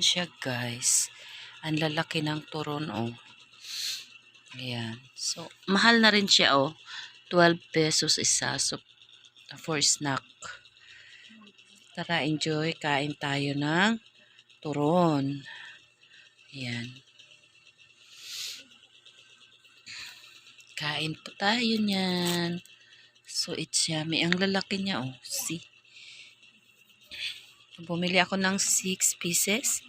Ayan siya guys. Ang lalaki ng turon oh. Ayan. So, mahal na rin siya oh. 12 pesos isa. So, for snack. Tara, enjoy. Kain tayo ng turon. Ayan. Kain po tayo niyan. So, it's yummy. Ang lalaki niya oh. See? Bumili ako ng 6 pieces.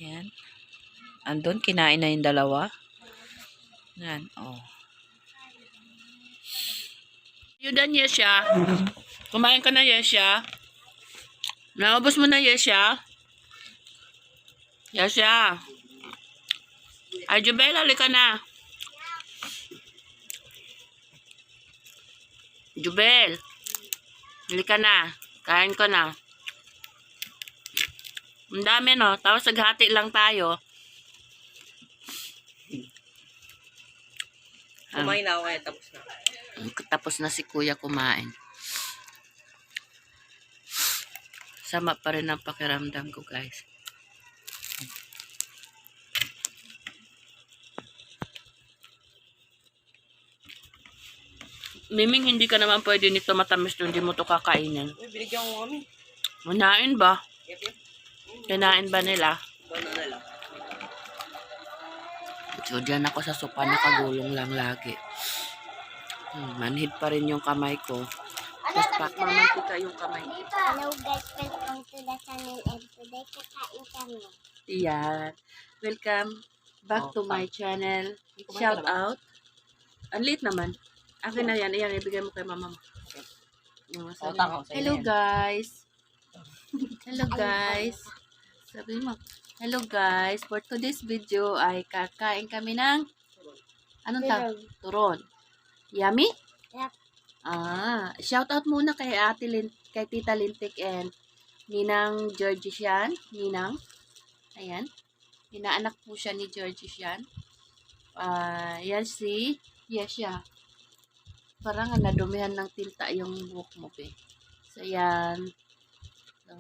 Ayan. Andun, kinain na yung dalawa. Yan, oh. Yun dan, Yesha. Kumain ka na, Yesha. Naubos mo na, Yesha. Yesha. Ay, Jubel, halika na. Jubel. Halika na. Kain ko na. Ang dami, no? Tapos naghati lang tayo. Kumain na ako kaya tapos na. Tapos na si kuya kumain. Sama pa rin ang pakiramdam ko, guys. Miming, hindi ka naman pwede nito matamis kung hindi mo to kakainin. Uy, binigyan ko kami. Manain ba? Yep, yep. Kinain ba nila? Banana lang. So, dyan ako sa sopa, nakagulong lang lagi. Manhid pa rin yung kamay ko. Tapos pakmamantika yung kamay ko. Hello guys, welcome to the channel and today kakain kami. Yan. Welcome back to my channel. Shout out. Ang liit naman. Akin na yan. Ayan, ibigay mo kay mama mo. Sabi mo, hello guys. Hello guys. Sabi mo, hello guys. For today's video ay kakain kami ng anong tawag? Turon. Yummy? Yep. Shout out muna kay kay Tita Lintik and Ninang Georgie Sian. Ninang. Ayan. Inaanak po siya ni Georgie Sian. Yan si Yesha. Parang nadumihan ng tinta yung buhok mo, pe. So, yan. So,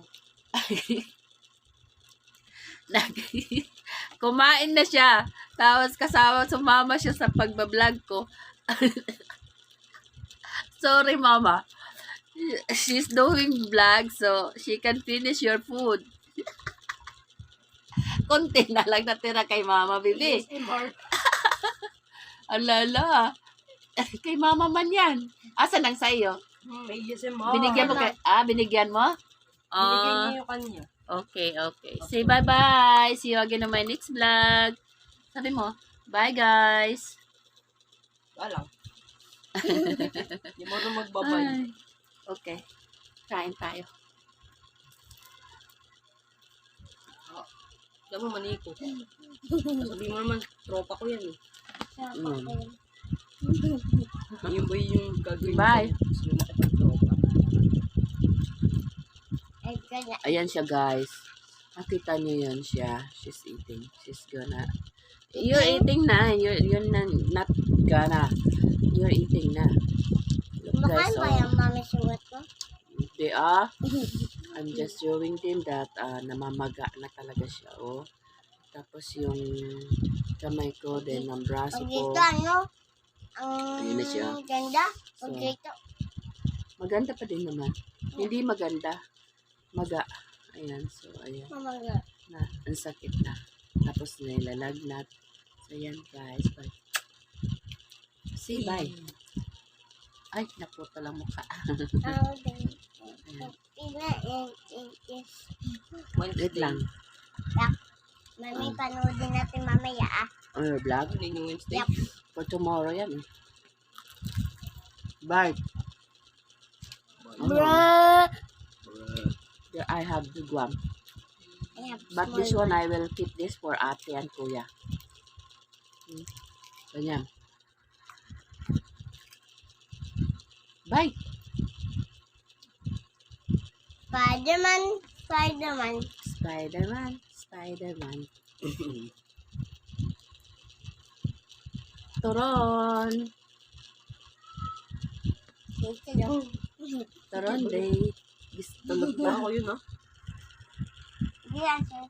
kumain na siya. Tapos kasama, sumama siya sa pagbablog ko. Sorry, mama. She's doing vlog, so she can finish your food. Konti na lang natira kay mama, bibi. Alala. Kay mama man yan. Asan ang sa'yo? May ASMR. Binigyan mo kay... binigyan mo? Binigyan niya yung kanya. Okay. Say bye-bye. See you again on my next vlog. Sabi mo, bye guys. Walang. Hindi mo rin magbabay. Ay. Okay. Kain tayo. Alam mo, maniko. Sabi mo naman, tropa ko yan eh. Yung ba yung gagawin Bye. ko? Gusto mo makipag-tropa. Ayan siya guys. Nakita niyo yan siya. She's eating. She's gonna... You're eating na. You're not gonna. You're eating na. Look guys, Kumakain ba yung mami suwat ko? they are. I'm just showing them that namamaga na talaga siya. Oh. Tapos yung kamay ko, then ang braso Pag ko. dito ano? Ayun na siya. Ang ganda. Pag So, dito. maganda pa din naman. Hindi maganda. Maga. Ayan. So, ayan. Mamaga. Na, ang sakit na. Tapos nilalagnat. So, ayan guys. Bye. Say bye. Ay, naputo lang mukha. Ang ganda. Ayan. Wait lang. Mami, panoodin natin mamaya ah. On your vlog. Ano yung Wednesday? Yep. For tomorrow yan eh. Bye. Bruh. Yeah, I have the guam. I have But this one, I will keep this for ate and kuya. Ganyan. Bye. Spider-Man. Spider-Man. Spider-Man. Spider-Man. Turon. Dito lang. Turon day. Tulog ba? Ako yun ah. Yan, sir.